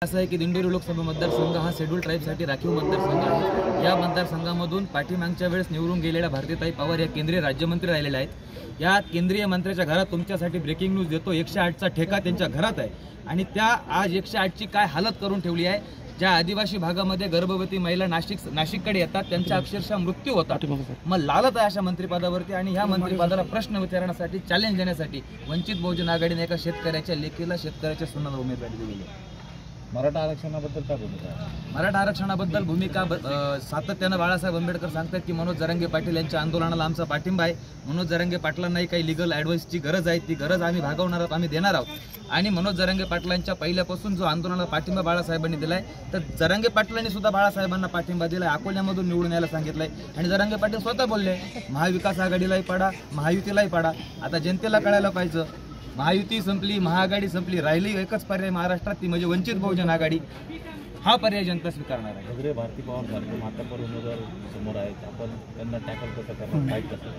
असं आहे की दिंडोरी लोकसभा मतदारसंघ हा शेड्यूल ट्राईबसाठी राखीव मतदारसंघ आहे। या मतदारसंघामधून पाठीमागच्या वेळेस निवडून गेलेल्या भारतीताई पवार या केंद्रीय राज्यमंत्री राहिलेल्या आहेत। या केंद्रीय मंत्र्याच्या घरात तुमच्यासाठी ब्रेकिंग न्यूज देतो, 108चा ठेका त्यांच्या घरात आहे आणि त्या आज 108ची काय हालत करून ठेवली आहे। ज्या आदिवासी भागामध्ये गर्भवती महिला नाशिककडे येतात त्यांचा अक्षरशः मृत्यू होता। मग लालत आहे अशा मंत्रिपदावरती आणि ह्या मंत्रिपदाला प्रश्न विचारण्यासाठी चॅलेंज देण्यासाठी वंचित बहुजन आघाडीने एका शेतकऱ्याच्या लेखीला शेतकऱ्याच्या सुनाला उमेदवारी दिली आहे। मराठा आरक्षणाबद्दल काय भूमिका आहे? मराठा आरक्षणाबद्दल भूमिका सातत्यानं बाळासाहेब आंबेडकर सांगतात की मनोज जरांगे पाटील यांच्या आंदोलनाला आमचा पाठिंबा आहे। मनोज जरांगे पाटलांनाही काही लीगल ॲडवाइसची गरज आहे, ती गरज आम्ही भागवणार आहोत, आम्ही देणार आहोत। आणि मनोज जरांगे पाटलांच्या पहिल्यापासून जो आंदोलनाला पाठिंबा बाळासाहेबांनी दिलाय, तर जरांगे पाटलांनी सुद्धा बाळासाहेबांना पाठिंबा दिलाय, अकोल्यामधून निवडून यायला सांगितलंय आणि जरांगे पाटील स्वतः बोलले महाविकास आघाडीलाही पाडा, महायुतीलाही पाडा। आता जनतेला कळायला पाहिजे महायुती संपली, महाआघाडी संपली, राहिली एकच पर्याय महाराष्ट्रात, ती म्हणजे वंचित बहुजन आघाडी। हा पर्याय जनता स्वीकारणार आहे। वगैरे भारती पवार सारखे मातब्बर उमेदवार समोर आहेत, आपण त्यांना टॅकल कसं करणार, फाईट कसं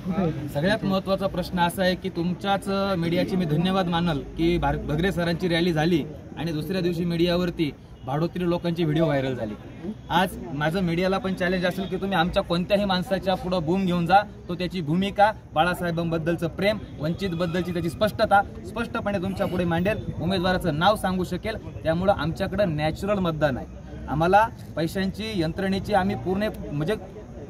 करणार? सगळ्यात महत्त्वाचा प्रश्न असा आहे की तुमच्याच मीडियाची मी धन्यवाद मानल की भगरे सरांची रॅली झाली आणि दुसऱ्या दिवशी मीडियावरती भाडोत्री लोकांची व्हिडिओ व्हायरल झाली। आज माझं मीडियाला पण चॅलेंज असेल की तुम्ही आमच्या कोणत्याही माणसाच्या पुढे बूम घेऊन जा, तो त्याची भूमिका, बाळासाहेबांबद्दलचं प्रेम, वंचितबद्दलची त्याची स्पष्टता स्पष्टपणे तुमच्या पुढे मांडेल, उमेदवाराचं नाव सांगू शकेल। त्यामुळं आमच्याकडे नॅचरल मतदान आहे, आम्हाला पैशांची यंत्रणेची आम्ही पूर्ण म्हणजे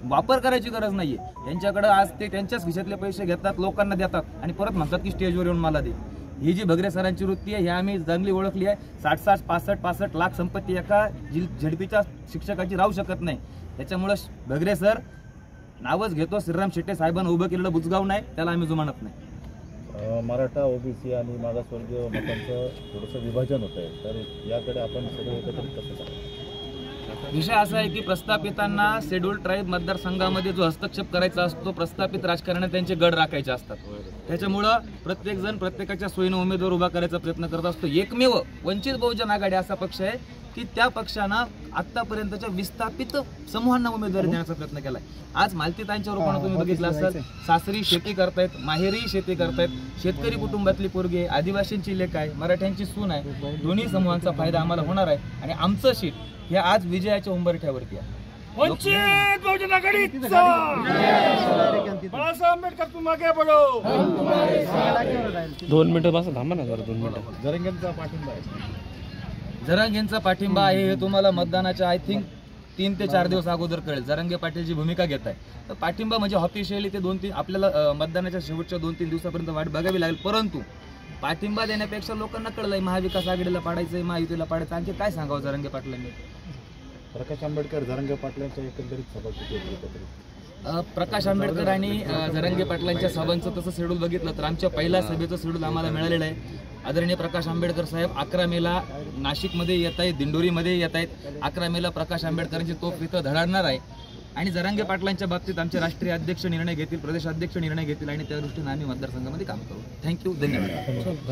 वापर करायची गरज नाहीये। त्यांच्याकडे आज ते त्यांच्याच खिशातले पैसे घेतात, लोकांना देतात आणि परत म्हणतात की स्टेजवर येऊन मला दे। ही जी भगरे सरांची वृत्ती आहे, ही आम्ही चांगली ओळखली आहे। 60-60, 65 लाख संपत्ती एका झडपीच्या शिक्षकाची राहू शकत नाही। त्याच्यामुळे भगरे सर नावच घेतो, श्रीराम शेट्टे साहेबांना उभं केलेलं बुजगाव नाही, त्याला आम्ही जुमानत नाही। मराठा ओबीसी आणि मागासवर्गीय मतांचं थोडंसं विभाजन होत आहे, तर याकडे आपण सगळे एकत्रित कसं करायचं? विषय असा आहे की प्रस्थापितांना शेड्यूल ट्राईब मतदारसंघामध्ये जो हस्तक्षेप करायचा असतो, प्रस्थापित राजकारणात त्यांचे गड राखायचे असतात। त्याच्यामुळं प्रत्येक जण प्रत्येकाच्या सोयीनं उमेदवार उभा करायचा प्रयत्न करत असतो। एकमेव वंचित बहुजन आघाडी असा पक्ष आहे की त्या पक्षानं आतापर्यंतच्या विस्थापित समूहांना उमेदवारी देण्याचा प्रयत्न केलाय। आज मालतीताईंच्या रूपाने तुम्ही बघितलं असाल, सासरी शेती करतायत, माहेरी शेती करतायत, शेतकरी कुटुंबातली पोरगी आहे, आदिवासींची लेक आहे, मराठ्यांची सून आहे, दोन्ही समूहांचा फायदा आम्हाला होणार आहे आणि आमचं सीट हे आज विजयाच्या उंबरठ्यावरती आहे। वंचित बहुजन आघाडीचा बाळासाहेब आंबेडकर तुम आगे बढ़ो। 2 मिनिटं बस, थांबा ना जरा 2 मिनिटं। जरांगेंचा पाठिंबा आहे, जरांगेंचा पाठिंबा आहे हे तुम्हाला मतदानाच्या आय थिंक 3 ते 4 दिवस अगोदर कळेल। जरांगे पाटीलची भूमिका घेत आहे, तर पाठिंबा म्हणजे ऑफिशियली ते 2-3 आपल्याला मतदानाच्या शेवटच्या 2-3 दिवसापर्यंत वाट बघावी लागेल। परंतु पाठिंबा देण्यापेक्षा लोकांना कळलंय महाविकास आघाडीला पाडायचंय, महायुतीला पाडायचं, आणखी काय सांगावं जरांगे पाटलांनी? प्रकाश आंबेडकर जरांगे पाटलांच्या एकंदरीत सभा किती? प्रकाश आंबेडकर आणि जरांगे पाटलांच्या सभांचं तसं शेड्यूल बघितलं तर आमच्या पहिल्या सभेचं शेड्यूल आम्हाला मिळालेलं आहे। आदरणीय प्रकाश आंबेडकर साहेब 11 मेला नाशिकमध्ये येत आहेत, दिंडोरीमध्ये येत आहेत। 11 मेला प्रकाश आंबेडकरांची तोफ इथं धडाडणार आहे आणि जरांगे पाटलांच्या बाबतीत आमचे राष्ट्रीय अध्यक्ष निर्णय घेतील, प्रदेश अध्यक्ष निर्णय घेतील आणि त्या दृष्टीने आम्ही मतदारसंघामध्ये काम करू। थँक्यू, धन्यवाद।